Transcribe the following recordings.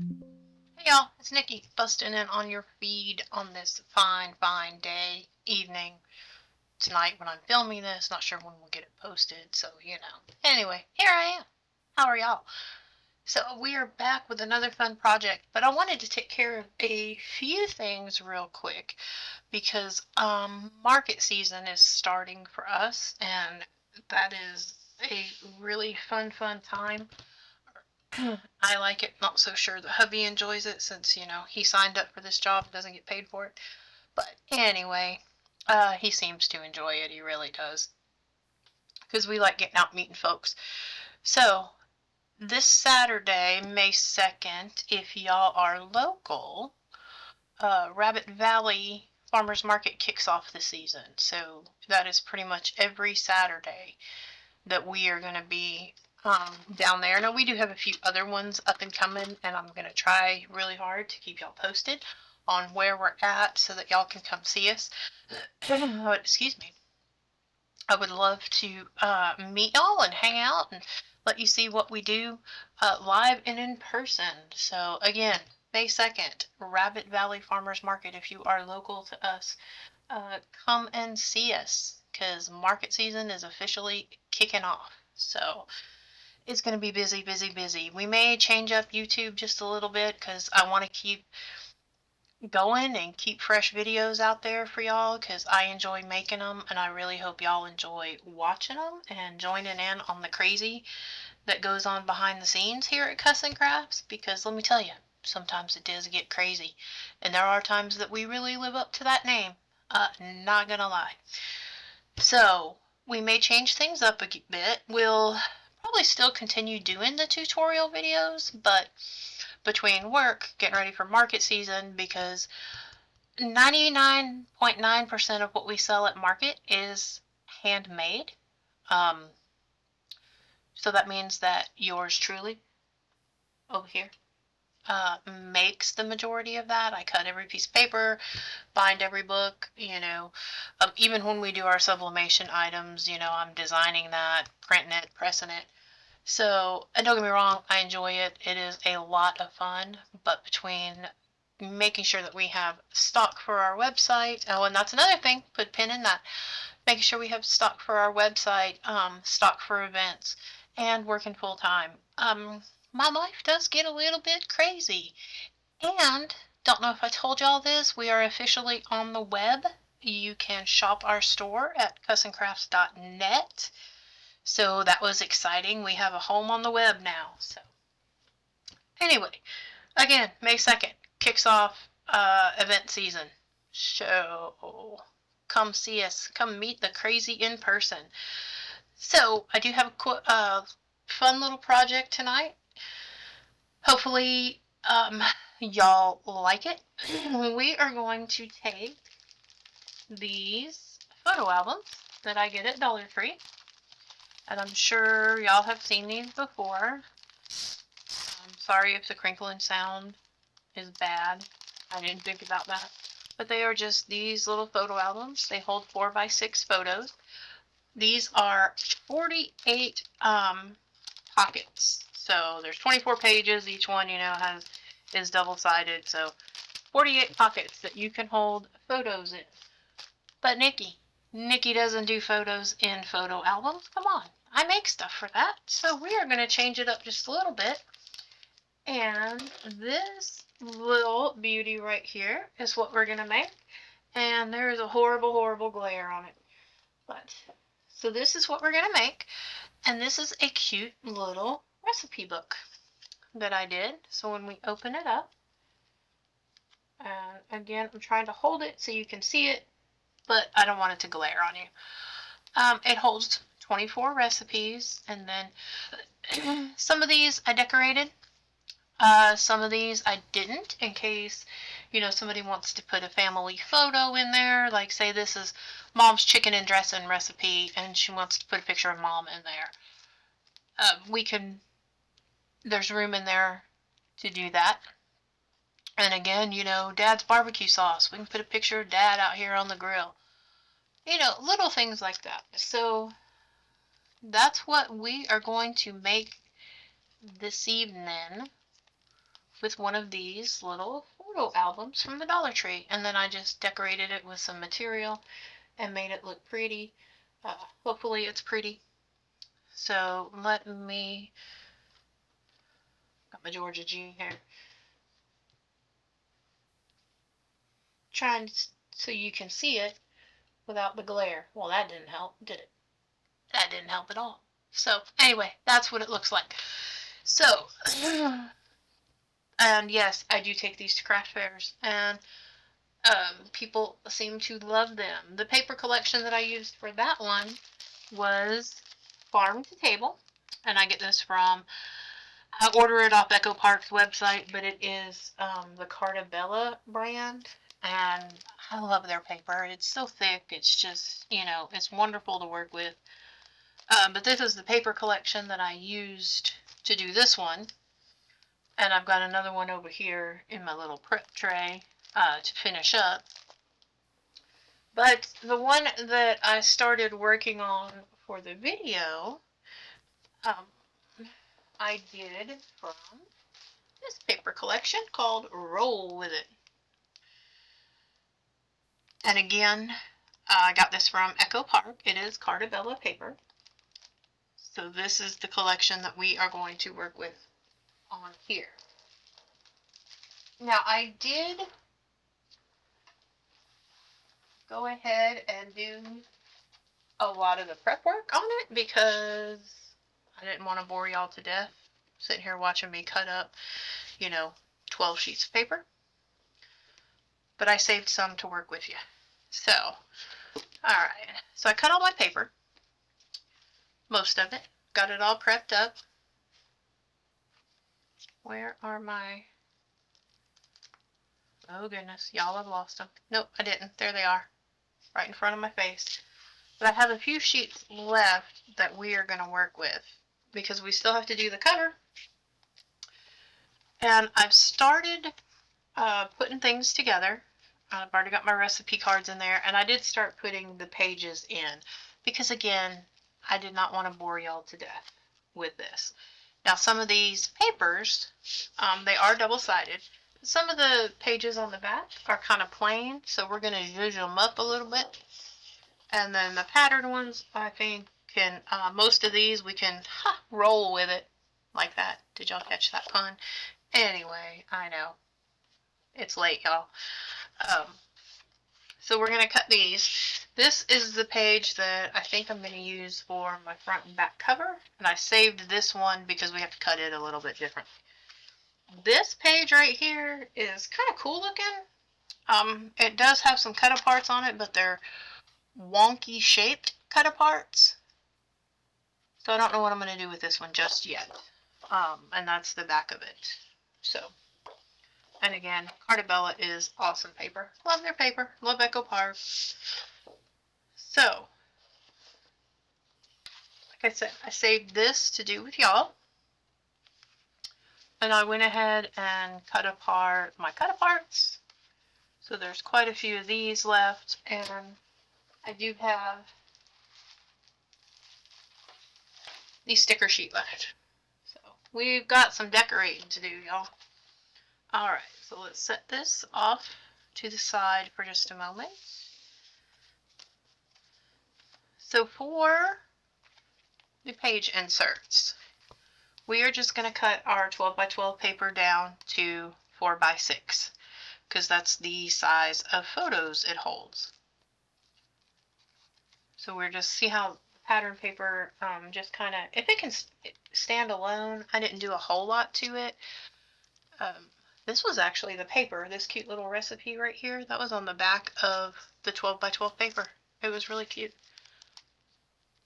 Hey y'all, it's Nikki busting in on your feed on this fine day, evening, tonight when I'm filming this. Not sure when we'll get it posted, so you know. Anyway, here I am. How are y'all? So we are back with another fun project, but I wanted to take care of a few things real quick because market season is starting for us, and that is a really fun time. I like it. Not so sure the hubby enjoys it since, he signed up for this job and doesn't get paid for it. But anyway, he seems to enjoy it. He really does. Because we like getting out meeting folks. So, this Saturday, May 2nd, if y'all are local, Rabbit Valley Farmers Market kicks off the season. So, that is pretty much every Saturday that we are going to be down there. Now, we do have a few other ones up and coming, and I'm going to try really hard to keep y'all posted on where we're at so that y'all can come see us. Excuse me. I would love to meet y'all and hang out and let you see what we do live and in person. So, again, May 2nd, Rabbit Valley Farmers Market. If you are local to us, come and see us because market season is officially kicking off. So it's going to be busy. We may change up YouTube just a little bit because I want to keep going and keep fresh videos out there for y'all because I enjoy making them and I really hope y'all enjoy watching them and joining in on the crazy that goes on behind the scenes here at Cussin Crafts because let me tell you, sometimes it does get crazy and there are times that we really live up to that name. Not gonna lie. So we may change things up a bit. We'll probably still continue doing the tutorial videos, but between work, getting ready for market season, because 99.9% of what we sell at market is handmade. Um, so that means that yours truly over here makes the majority of that. I cut every piece of paper, bind every book, even when we do our sublimation items, I'm designing that, printing it, pressing it. So, and don't get me wrong, I enjoy it. It is a lot of fun, but between making sure that we have stock for our website, oh, and that's another thing, put a pin in that, making sure we have stock for our website, stock for events, and working full time. My life does get a little bit crazy. And don't know if I told y'all this, we are officially on the web. You can shop our store at cussincrafts.net. So that was exciting. We have a home on the web now. So anyway, again, May 2nd kicks off event season. So come see us. Come meet the crazy in person. So I do have a fun little project tonight. Hopefully, y'all like it. We are going to take these photo albums that I get at Dollar Tree, and I'm sure y'all have seen these before. I'm sorry if the crinkling sound is bad. I didn't think about that. But they are just these little photo albums. They hold 4x6 photos. These are 48 pockets. So there's 24 pages. Each one, is double-sided. So 48 pockets that you can hold photos in. But Nikki doesn't do photos in photo albums. Come on. I make stuff for that. So we are going to change it up just a little bit. And this little beauty right here is what we're going to make. And there is a horrible glare on it. But, so this is what we're going to make. And this is a cute little recipe book that I did. So when we open it up, and again, I'm trying to hold it so you can see it, but I don't want it to glare on you. It holds 24 recipes, and then some of these I decorated. Some of these I didn't, in case, somebody wants to put a family photo in there. Like, say this is Mom's chicken and dressing recipe, and she wants to put a picture of Mom in there. There's room in there to do that. And again, Dad's barbecue sauce. We can put a picture of Dad out here on the grill. Little things like that. So that's what we are going to make this evening with one of these little photo albums from the Dollar Tree, and then I just decorated it with some material and made it look pretty. Hopefully it's pretty. So let me, got my Georgia G here. Trying so you can see it without the glare. Well, that didn't help, did it? That didn't help at all. So anyway, that's what it looks like. So, and yes, I do take these to craft fairs, and people seem to love them. The paper collection that I used for that one was Farm to Table, and I get this from, I order it off Echo Park's website, but it is the Carta Bella brand, and I love their paper. It's so thick. It's just, it's wonderful to work with. But this is the paper collection that I used to do this one, and I've got another one over here in my little prep tray to finish up. But the one that I started working on for the video, I did from this paper collection called Roll With It. And again, I got this from Echo Park. It is Carta Bella paper. So this is the collection that we are going to work with on here. Now I did go ahead and do a lot of the prep work on it because I didn't want to bore y'all to death sitting here watching me cut up, 12 sheets of paper. But I saved some to work with you. So, alright. So I cut all my paper. Most of it. Got it all prepped up. Where are my... Oh goodness, y'all have lost them. Nope, I didn't. There they are. Right in front of my face. But I have a few sheets left that we are going to work with because we still have to do the cover. And I've started putting things together. I've already got my recipe cards in there, and I did start putting the pages in because, again, I did not want to bore y'all to death with this. Now, some of these papers, they are double-sided. Some of the pages on the back are kind of plain, so we're going to zhuzh them up a little bit. And then the patterned ones, I think, most of these we can roll with it like that. Did y'all catch that pun? Anyway, I know. It's late, y'all. So we're going to cut these. This is the page that I think I'm going to use for my front and back cover. And I saved this one because we have to cut it a little bit different. This page right here is kind of cool looking. It does have some cut-aparts on it, but they're wonky shaped cut-aparts. So I don't know what I'm going to do with this one just yet. And that's the back of it. So, and again, Carta Bella is awesome paper. Love their paper. Love Echo Park. So, like I said, I saved this to do with y'all. And I went ahead and cut apart my cut-aparts. So there's quite a few of these left. And I do have the sticker sheet left. So we've got some decorating to do, y'all. Alright, so let's set this off to the side for just a moment. So for the page inserts, we are just going to cut our 12 by 12 paper down to 4 by 6 because that's the size of photos it holds. So we're just, see how pattern paper just kind of, if it can stand alone, I didn't do a whole lot to it. This was actually the paper, this cute little recipe right here, that was on the back of the 12 by 12 paper. It was really cute.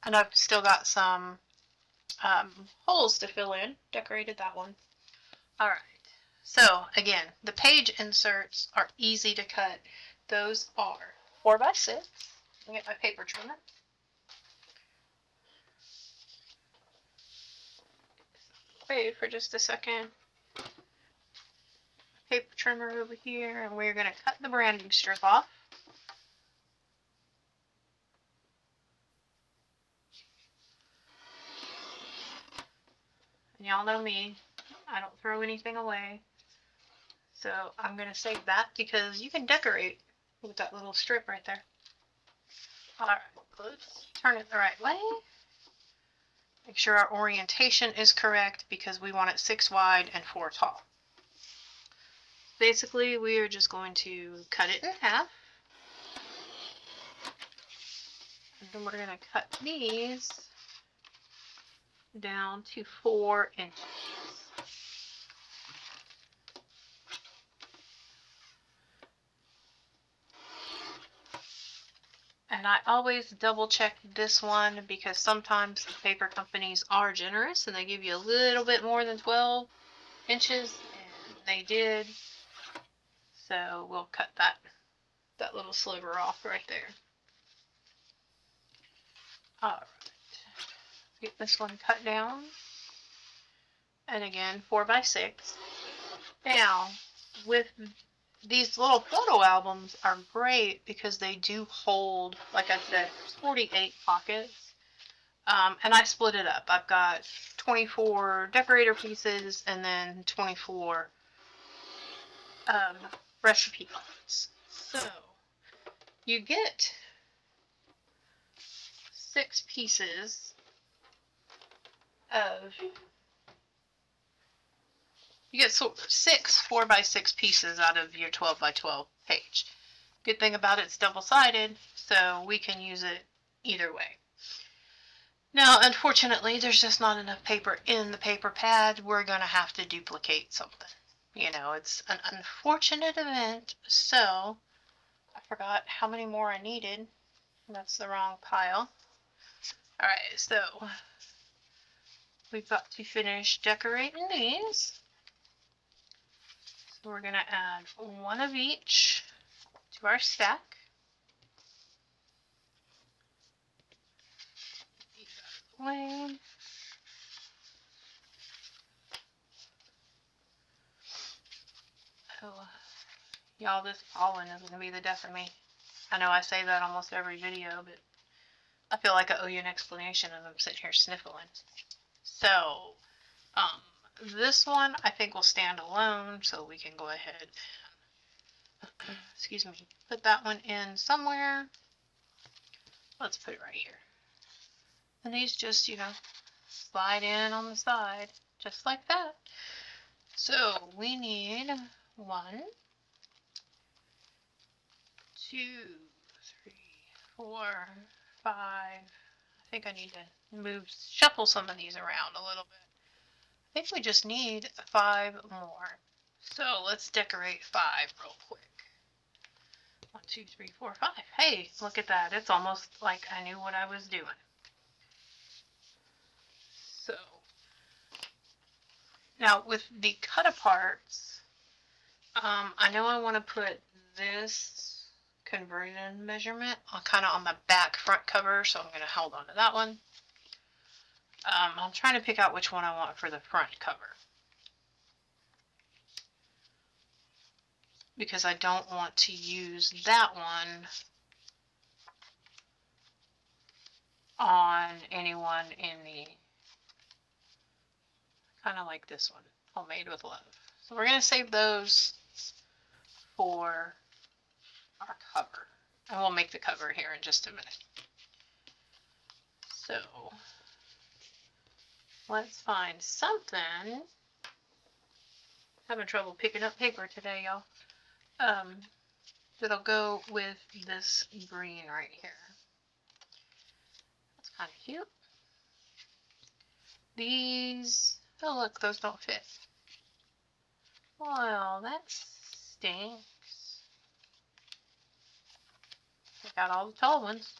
And I've still got some holes to fill in. Decorated that one. Alright, so again, the page inserts are easy to cut. Those are 4 by 6. Let me get my paper trimmer. Wait for just a second. Paper trimmer over here, and we're going to cut the branding strip off. And y'all know me, I don't throw anything away. So I'm going to save that because you can decorate with that little strip right there. Alright, let's turn it the right way. Make sure our orientation is correct because we want it 6 wide and 4 tall. Basically, we are just going to cut it in half. And then we're going to cut these down to 4 inches. And I always double check this one because sometimes the paper companies are generous and they give you a little bit more than 12 inches, and they did. So we'll cut that little sliver off right there. Alright, get this one cut down. And again, 4 by 6. Now, with these little photo albums are great because they do hold, like I said, 48 pockets. And I split it up. I've got 24 decorator pieces and then 24 recipe cards. So you get 6 pieces of, you get 6 4 by 6 pieces out of your 12 by 12 page. Good thing about it's double-sided, so we can use it either way. Now, unfortunately, there's just not enough paper in the paper pad. We're going to have to duplicate something. You know, it's an unfortunate event, so I forgot how many more I needed. That's the wrong pile. Alright, so we've got to finish decorating these. So we're going to add 1 of each to our stack. These out of the way. Oh, y'all, this pollen is going to be the death of me. I know I say that almost every video, but I feel like I owe you an explanation as I'm sitting here sniffling. So, this one I think will stand alone, so we can go ahead and, excuse me, put that one in somewhere. Let's put it right here. And these just, you know, slide in on the side, just like that. So, we need 1, 2, 3, 4, 5. I think I need to shuffle some of these around a little bit. I think we just need 5 more. So let's decorate 5 real quick. 1, 2, 3, 4, 5. Hey, look at that. It's almost like I knew what I was doing. So now with the cut aparts, I know I want to put this conversion measurement kind of on the back front cover, so I'm going to hold on to that one. I'm trying to pick out which one I want for the front cover, because I don't want to use that one on anyone in the, kind of like this one, Homemade with Love. So we're going to save those for our cover, and we'll make the cover here in just a minute. So let's find something. Having trouble picking up paper today, y'all. That'll go with this green right here. That's kind of cute. These, oh look, those don't fit. Well, that stinks. I got all the tall ones.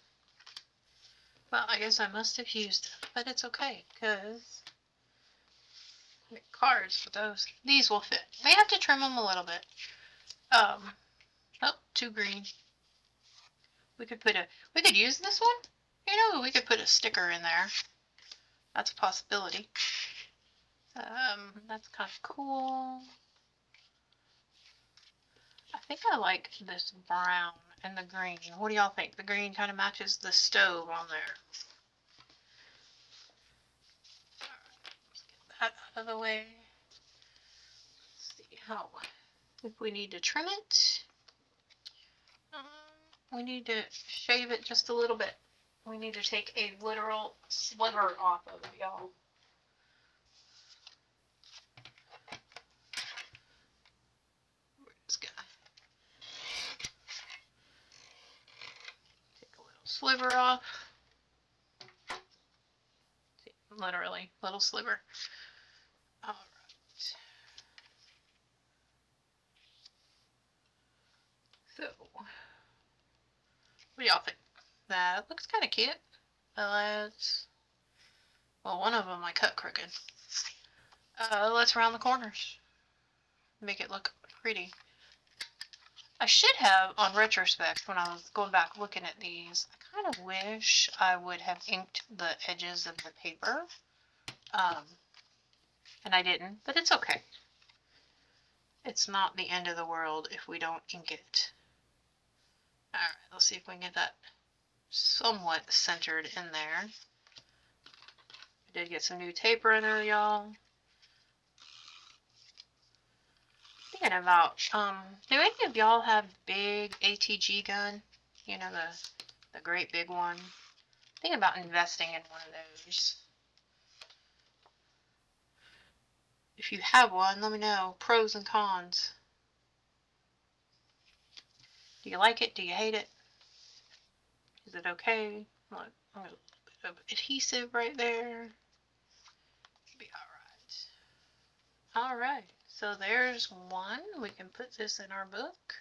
Well, I guess I must have used them, but it's okay, because I make cards for those. These will fit. May have to trim them a little bit. Oh, too green. We could use this one. You know, we could put a sticker in there. That's a possibility. That's kind of cool. I think I like this brown and the green. What do y'all think? The green kind of matches the stove on there. Alright, let's get that out of the way. Let's see how If we need to trim it, we need to shave it just a little bit. We need to take a literal sliver off of it, y'all. Where's this guy? Take a little sliver off. Literally, little sliver. All right. So, what do y'all think? That looks kind of cute. Well, one of them I cut crooked. Let's round the corners. Make it look pretty. I should have, on retrospect, when I was going back looking at these, I kind of wish I would have inked the edges of the paper. And I didn't, but it's okay. It's not the end of the world if we don't ink it. Alright, let's see if we can get that somewhat centered in there. I did get some new tape runner, y'all. Thinking about, do any of y'all have big ATG gun? You know, the great big one? Thinking about investing in one of those. If you have one, let me know. Pros and cons. Do you like it? Do you hate it? Is it okay? Look, a little bit of adhesive right there. Be alright. Alright, so there's one. We can put this in our book.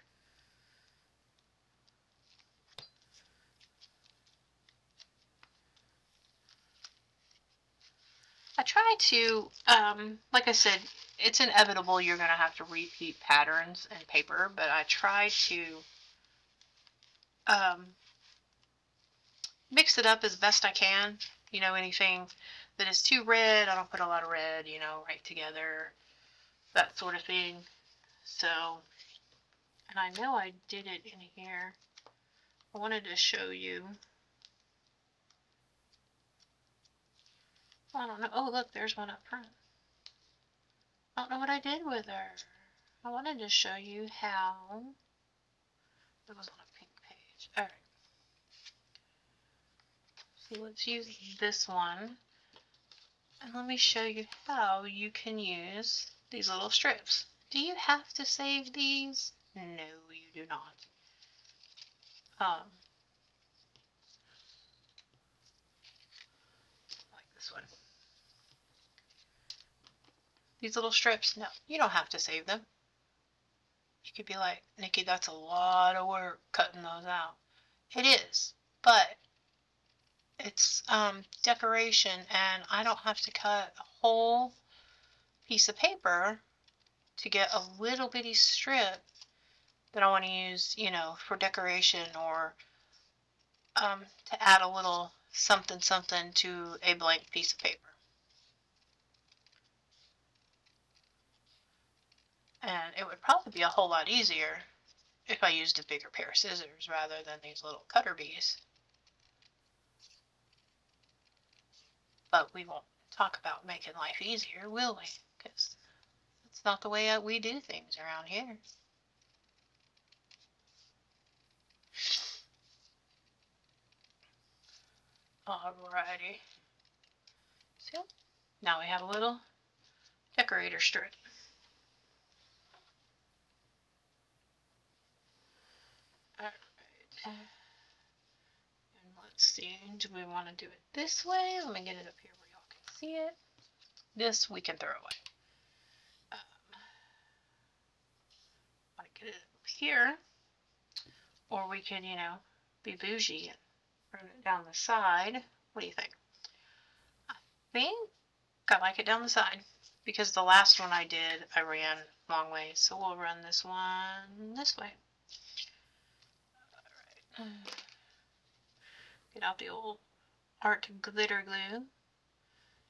I try to, like I said, it's inevitable you're going to have to repeat patterns and paper, but I try to mix it up as best I can. You know, anything that is too red, I don't put a lot of red, you know, right together, that sort of thing. So, and I know I did it in here. I wanted to show you. I don't know. Oh, look, there's one up front. I don't know what I did with her. I wanted to show you how. It was on a pink page. Alright. So let's use this one. And let me show you how you can use these little strips. Do you have to save these? No, you do not. Like this one. These little strips, no, you don't have to save them. You could be like, Nikki, that's a lot of work cutting those out. It is, but it's decoration, and I don't have to cut a whole piece of paper to get a little bitty strip that I want to use, you know, for decoration or to add a little something something to a blank piece of paper. And it would probably be a whole lot easier if I used a bigger pair of scissors rather than these little cutter bees. But we won't talk about making life easier, will we? Because that's not the way we do things around here. Alrighty. So now we have a little decorator strip. Alright. And let's see, do we want to do it this way? Let me get it up here where y'all can see it. This we can throw away. Want to get it up here. Or we can, you know, be bougie and run it down the side. What do you think? I think I like it down the side because the last one I did, I ran long ways. So we'll run this one this way. All right. Get out the old art glitter glue.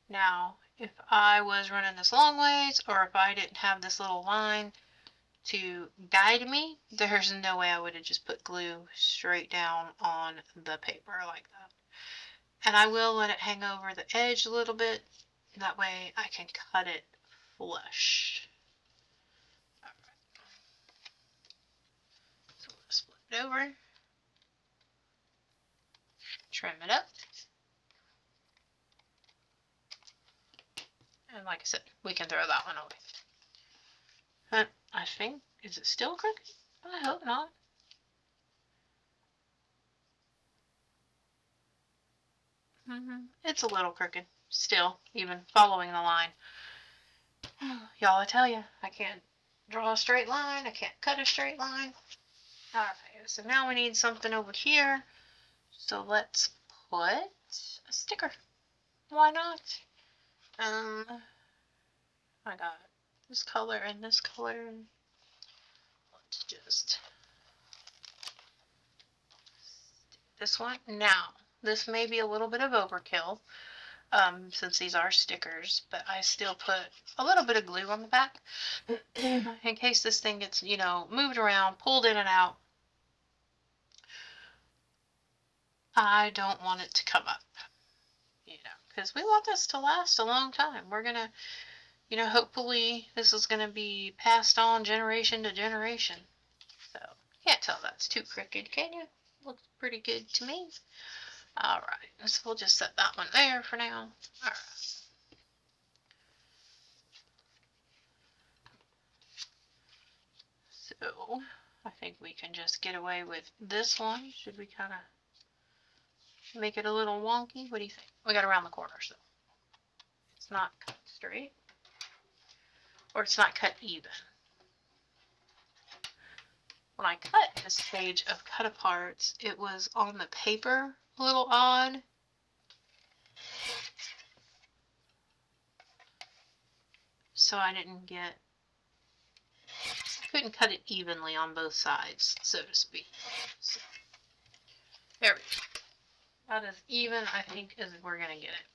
Now, if I was running this long ways or if I didn't have this little line to guide me, there's no way I would have just put glue straight down on the paper like that. And I will let it hang over the edge a little bit. That way I can cut it flush. Alright. it over. Trim it up. And like I said, we can throw that one away. And I think, is it still crooked? I hope not. It's a little crooked still, even following the line. Y'all, I tell you, I can't draw a straight line. I can't cut a straight line. Alright, so now we need something over here. So let's put a sticker. Why not? I got this color and this color. Let's just this one. Now, this may be a little bit of overkill, since these are stickers, but I still put a little bit of glue on the back in case this thing gets, moved around, pulled in and out. I don't want it to come up, because we want this to last a long time. We're gonna, hopefully this is gonna be passed on generation to generation. So, can't tell that's too crooked, can you? Looks pretty good to me. Alright, so we'll just set that one there for now. Alright. So, I think we can just get away with this one. Should we kind of make it a little wonky? What do you think? We got around the corner, so it's not cut straight. Or it's not cut even. When I cut this page of cut aparts, it was on the paper a little odd. So I couldn't cut it evenly on both sides, so to speak. So, there we go. About as even, I think, as we're going to get it.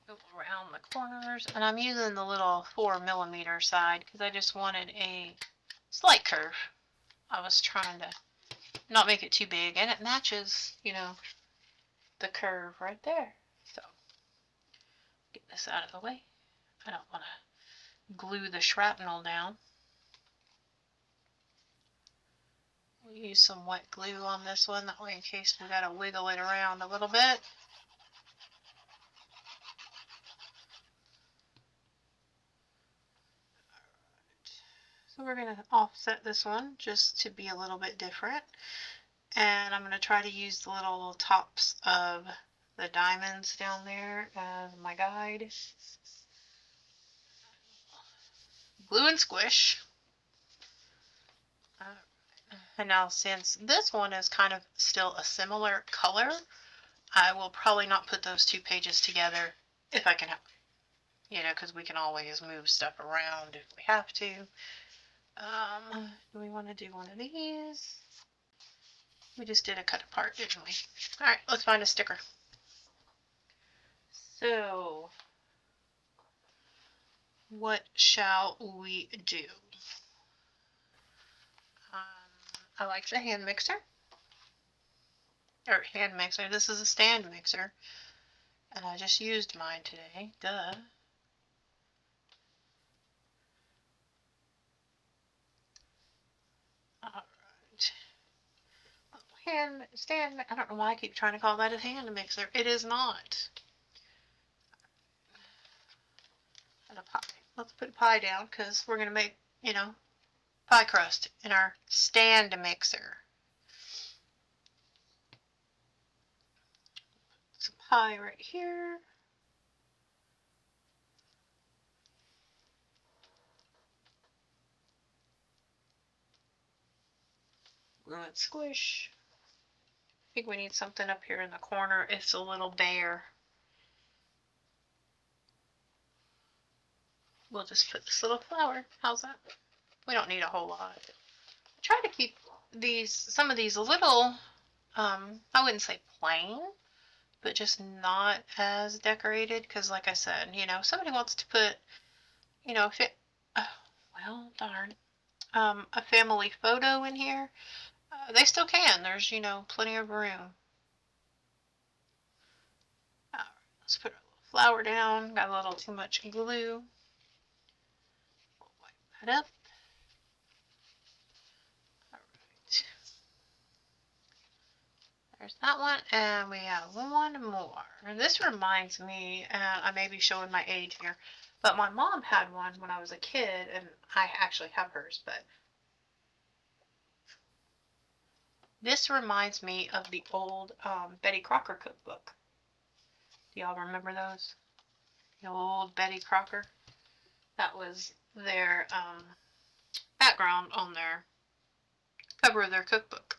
Go around the corners, and I'm using the little 4mm side because I just wanted a slight curve. I was trying to not make it too big, and it matches, the curve right there. So, get this out of the way. I don't want to glue the shrapnel down. We'll use some wet glue on this one, that way in case we got to wiggle it around a little bit. So we're going to offset this one just to be a little bit different. And I'm going to try to use the little tops of the diamonds down there as my guide. Glue and squish. And now since this one is kind of still a similar color, I will probably not put those two pages together if I can help it. Because we can always move stuff around if we have to. Do we want to do one of these? We just did a cut apart, didn't we? Alright, let's find a sticker. So, what shall we do? I like the hand mixer. Or hand mixer. This is a stand mixer. And I just used mine today. Duh. Alright. Stand, I don't know why I keep trying to call that a hand mixer. It is not. And a pie. Let's put a pie down because we're going to make, pie crust in our stand mixer. Some pie right here. Glue and squish. I think we need something up here in the corner. It's a little bare. We'll just put this little flower. How's that? We don't need a whole lot. I try to keep some of these a little, I wouldn't say plain, but just not as decorated. Because like I said, somebody wants to put, well, darn, a family photo in here. They still can. There's, plenty of room. Alright, let's put a little flower down. Got a little too much glue. We'll wipe that up. There's that one, and we have one more. And this reminds me, and I may be showing my age here, but my mom had one when I was a kid, and I actually have hers, but this reminds me of the old Betty Crocker cookbook. Do y'all remember those? The old Betty Crocker? That was their background on their cover of their cookbook.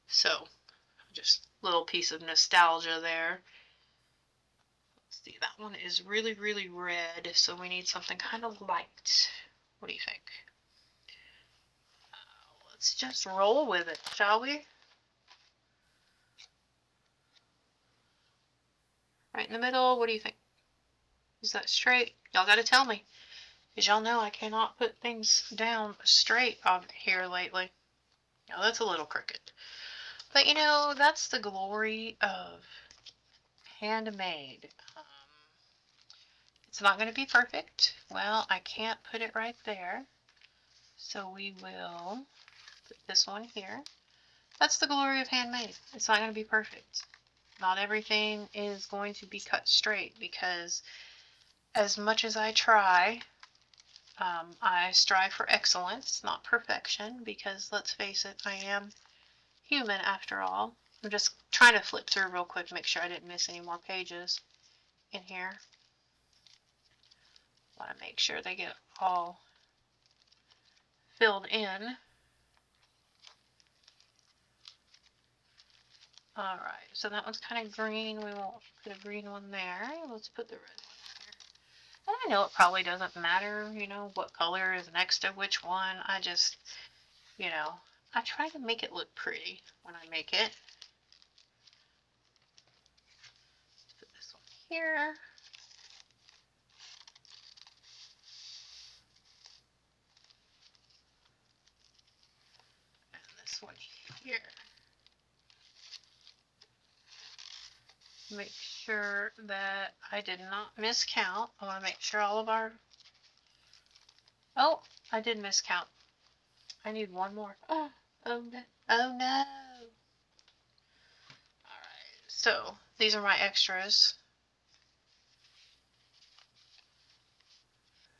So, just a little piece of nostalgia there. Let's see, that one is really, really red, so we need something kind of light. What do you think? Let's just roll with it, shall we? Right in the middle, what do you think? Is that straight? Y'all gotta tell me. Because y'all know I cannot put things down straight on here lately. Now that's a little crooked. But you know, that's the glory of handmade. It's not going to be perfect. Well, I can't put it right there. So we will put this one here. That's the glory of handmade. It's not going to be perfect. Not everything is going to be cut straight because as much as I try, I strive for excellence, not perfection, because let's face it, I am human after all. I'm just trying to flip through real quick, make sure I didn't miss any more pages in here. Want to make sure they get all filled in. Alright, so that one's kind of green. We won't put a green one there. Let's put the red one here. And I know it probably doesn't matter, you know, what color is next to which one. I just, you know, I try to make it look pretty when I make it. Let's put this one here. And this one here. Make sure that I did not miscount. I want to make sure all of our... Oh, I did miscount. I need one more. Oh no. Oh no. Alright, so these are my extras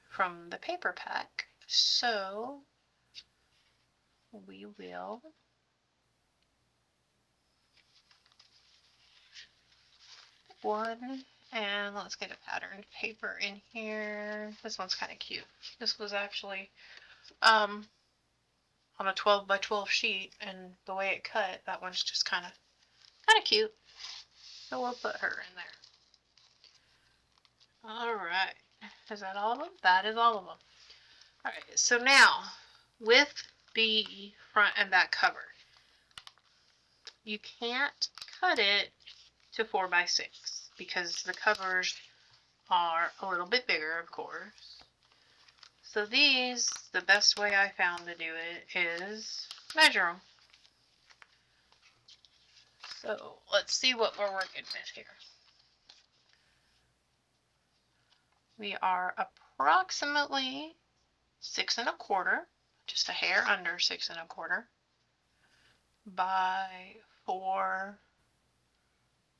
from the paper pack. So we will one, and let's get a patterned paper in here. This one's kind of cute. This was actually on a 12 by 12 sheet, and the way it cut, that one's just kind of cute. So we'll put her in there. Alright, is that all of them? That is all of them. Alright, so now with the front and back cover, you can't cut it to 4 by 6 because the covers are a little bit bigger, of course. So these, the best way I found to do it is measure them. So let's see what we're working with here. We are approximately 6 1/4, just a hair under 6 1/4, by 4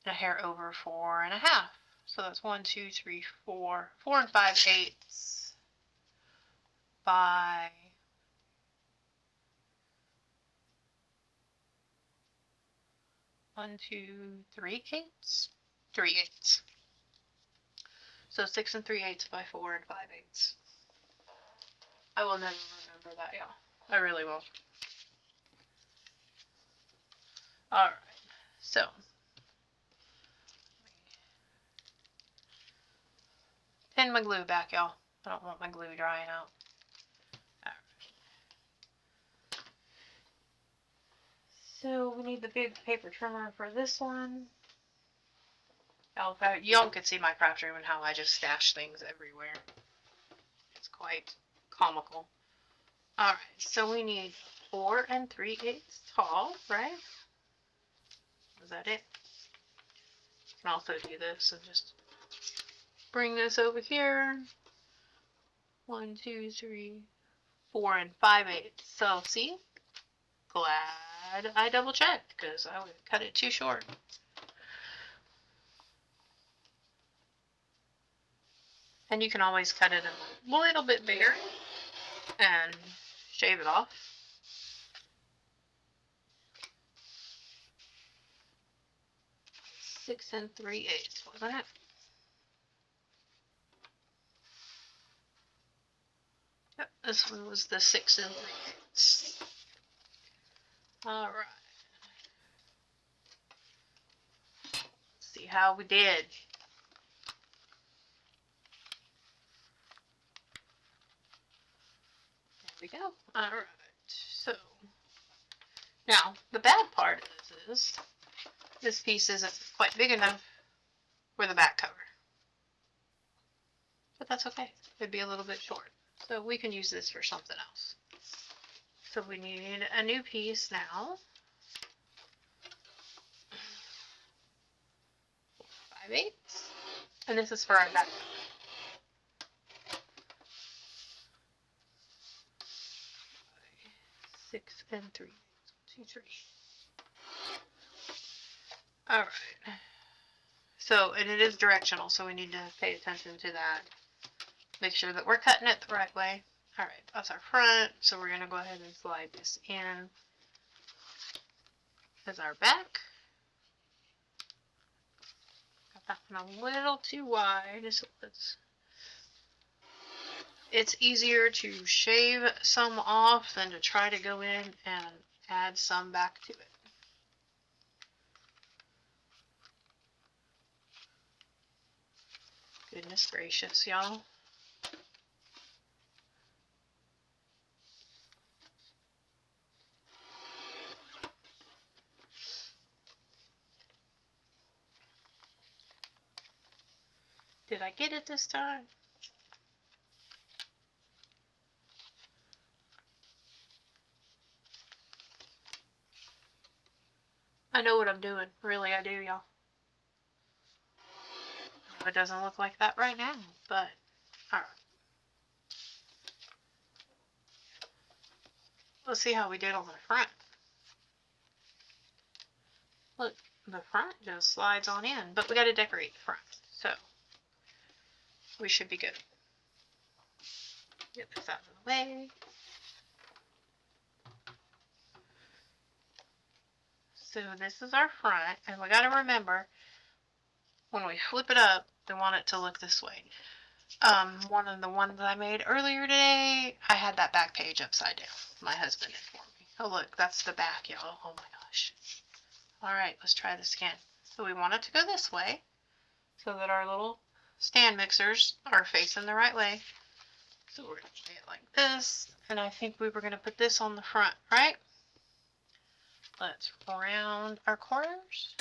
and a hair over 4 1/2. So that's 1, 2, 3, 4, 4 5/8 by 1, 2, 3/8, 3/8. So 6 3/8 by 4 5/8. I will never remember that, y'all. I really will. Alright, so pin my glue back, y'all. I don't want my glue drying out. Alright. So we need the big paper trimmer for this one. Y'all can see my craft room and how I just stash things everywhere. It's quite comical. Alright, so we need 4 3/8 tall, right? Is that it? I can also do this and just bring this over here. 1, 2, 3, 4 5/8. So see? Glad I double checked because I would cut it too short. And you can always cut it a little bit bigger and shave it off. 6 3/8, wasn't it? Yep, this one was the 6 3/8. All right. Let's see how we did. There we go. All right. So now the bad part is this piece isn't quite big enough for the back cover. But that's okay. It'd be a little bit short. So we can use this for something else. So we need a new piece now. 5/8. And this is for our back. 6 3. 2, 3. All right. So, and it is directional, so we need to pay attention to that. Make sure that we're cutting it the right way. All right, that's our front. So we're going to go ahead and slide this in as our back. Got that one a little too wide. So it's easier to shave some off than to try to go in and add some back to it. Goodness gracious, y'all. Did I get it this time? I know what I'm doing. Really, I do, y'all. It doesn't look like that right now, but alright. Let's see how we did on the front. Look, the front just slides on in, but we got to decorate the front, so we should be good. Get this out of the way. So this is our front, and we got to remember when we flip it up, we want it to look this way. One of the ones I made earlier today, I had that back page upside down. My husband informed me. Oh look, that's the back, y'all. Oh my gosh. Alright, let's try this again. So we want it to go this way so that our little stand mixers are facing the right way. So we're going to lay it like this, and I think we were going to put this on the front, right? Let's round our corners.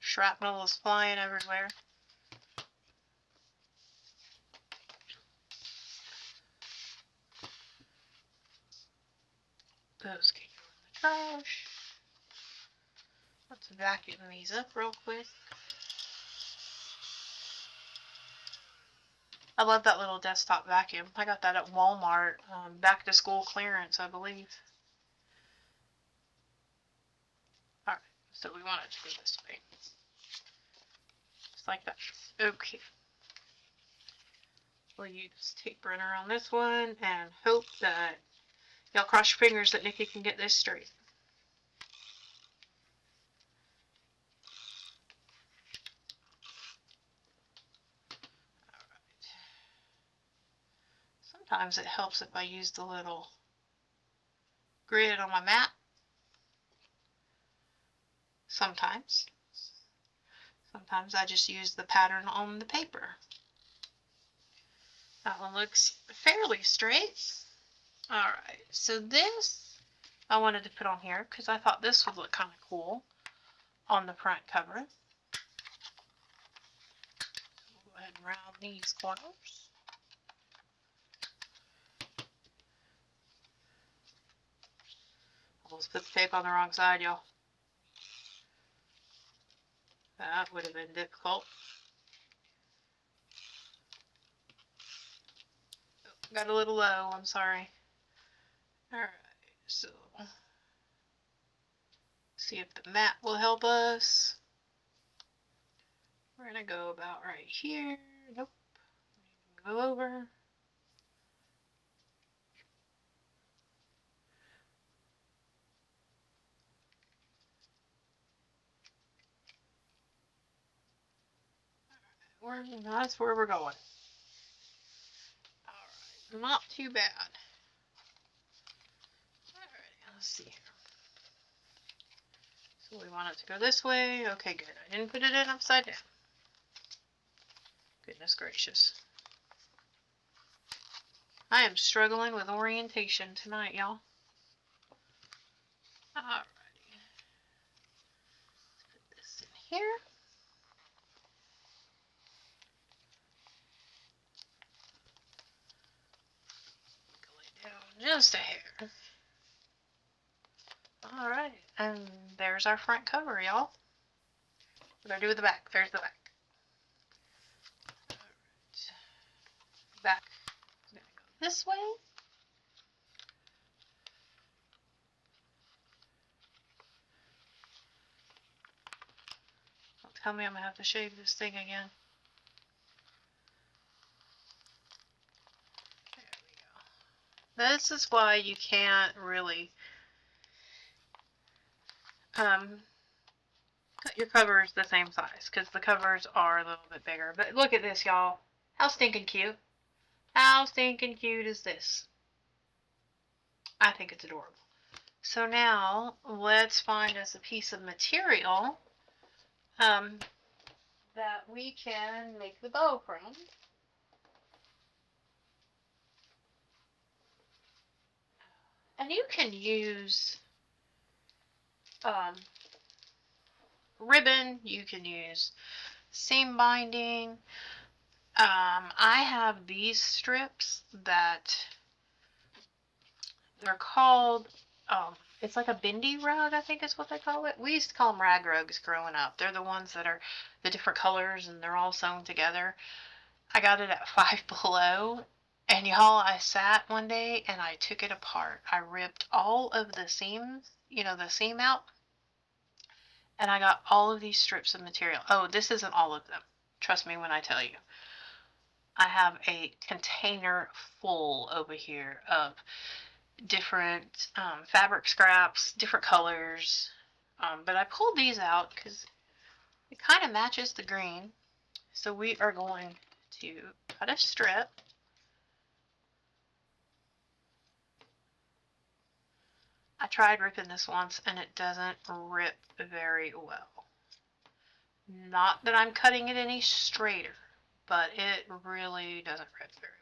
Shrapnel is flying everywhere. Those can go in the trash. Let's vacuum these up real quick. I love that little desktop vacuum. I got that at Walmart, back to school clearance, I believe. Alright, so we want it to go this way. Just like that. Okay. We'll use tape runner on this one and hope that y'all cross your fingers that Nikki can get this straight. Alright. Sometimes it helps if I use the little grid on my mat. Sometimes. Sometimes I just use the pattern on the paper. That one looks fairly straight. Alright, so this I wanted to put on here because I thought this would look kind of cool on the front cover. We'll go ahead and round these corners. Almost put the tape on the wrong side, y'all. That would have been difficult. got a little low, I'm sorry. Alright, so see if the mat will help us. We're gonna go about right here. Nope. Go over. That's where we're going. Alright, not too bad. Alright, let's see here. So we want it to go this way. Okay, good. I didn't put it in upside down. Goodness gracious. I am struggling with orientation tonight, y'all. Alrighty. Put this in here. Go it down just a hair. Alright, and there's our front cover, y'all. What do I do with the back? There's the back. Alright. Back is gonna go this way. Don't tell me I'm gonna have to shave this thing again. There we go. This is why you can't really cut your covers the same size, because the covers are a little bit bigger. But look at this, y'all. How stinking cute. How stinking cute is this? I think it's adorable. So now, let's find us a piece of material that we can make the bow from. And you can use ribbon, you can use seam binding. I have these strips that they're called, it's like a bendy rug, I think is what they call it. We used to call them rag rugs growing up. They're the ones that are the different colors and they're all sewn together. I got it at Five Below, and y'all, I sat one day and I took it apart. I ripped all of the seams, the seam out, and I got all of these strips of material. Oh, this isn't all of them. Trust me when I tell you. I have a container full over here of different fabric scraps, different colors. But I pulled these out because it kind of matches the green. So we are going to cut a strip. I tried ripping this once and it doesn't rip very well. Not that I'm cutting it any straighter, but it really doesn't rip very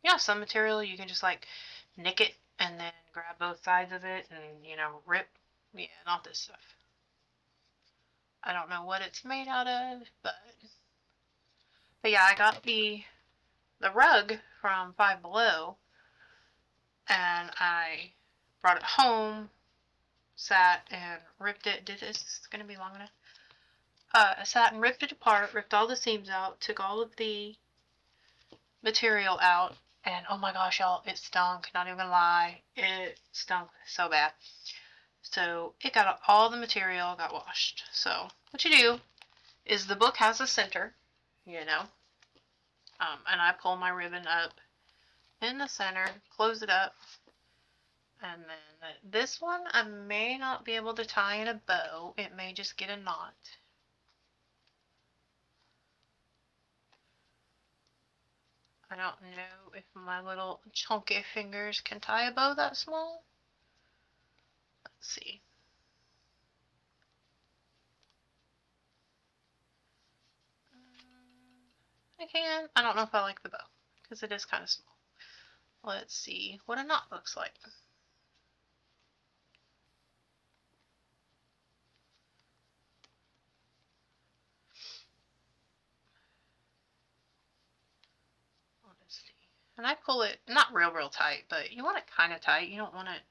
well. Some material you can just like nick it and then grab both sides of it and, rip. Yeah, not this stuff. I don't know what it's made out of, but yeah, I got the rug from Five Below, and I brought it home, sat and ripped it. Is this going to be long enough? I sat and ripped it apart, ripped all the seams out, took all of the material out, and oh my gosh, y'all, it stunk. Not even gonna lie, it stunk so bad. So it got all the material got washed. So what you do is the book has a center, and I pull my ribbon up in the center, close it up, and then this one I may not be able to tie in a bow. It may just get a knot. I don't know if my little chunky fingers can tie a bow that small. Let's see. I can. I don't know if I like the bow because it is kind of small. Let's see what a knot looks like. Let's see. And I pull it not real tight, but you want it kind of tight. You don't want it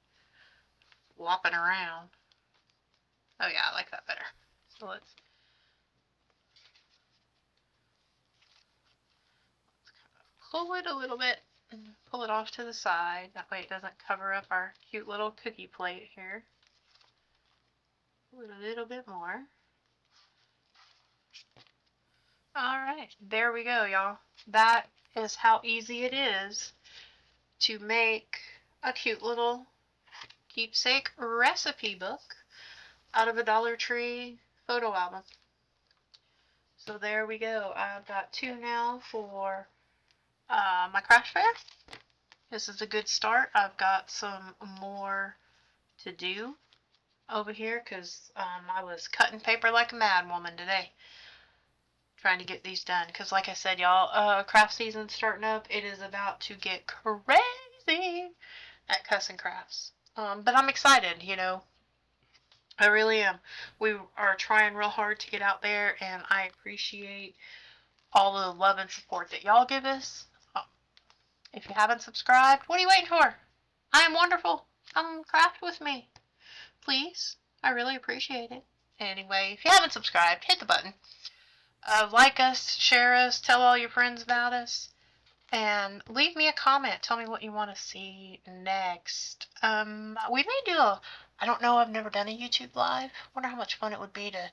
flopping around. Oh yeah, I like that better. So let's pull it a little bit and pull it off to the side. That way it doesn't cover up our cute little cookie plate here. Pull it a little bit more. Alright, there we go, y'all. That is how easy it is to make a cute little keepsake recipe book out of a Dollar Tree photo album. So there we go. I've got 2 now for my craft fair. This is a good start. I've got some more to do over here because I was cutting paper like a mad woman today, trying to get these done. Because like I said, y'all, craft season's starting up. It is about to get crazy at Cussin Crafts. But I'm excited, you know. I really am. We are trying real hard to get out there, and I appreciate all the love and support that y'all give us. If you haven't subscribed, what are you waiting for? I am wonderful. Come craft with me, please. I really appreciate it. Anyway, if you haven't subscribed, hit the button. Like us, share us, tell all your friends about us, and leave me a comment. Tell me what you want to see next. We may do I don't know, I've never done a YouTube live. Wonder how much fun it would be to,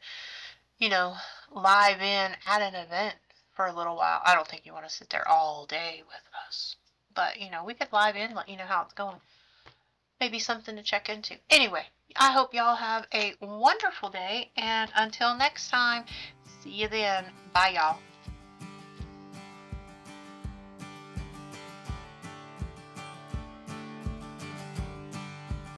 you know, live in at an event for a little while. I don't think you want to sit there all day with us. But, you know, we could live in, let you know how it's going. Maybe something to check into. Anyway, I hope y'all have a wonderful day, and until next time, see you then. Bye, y'all.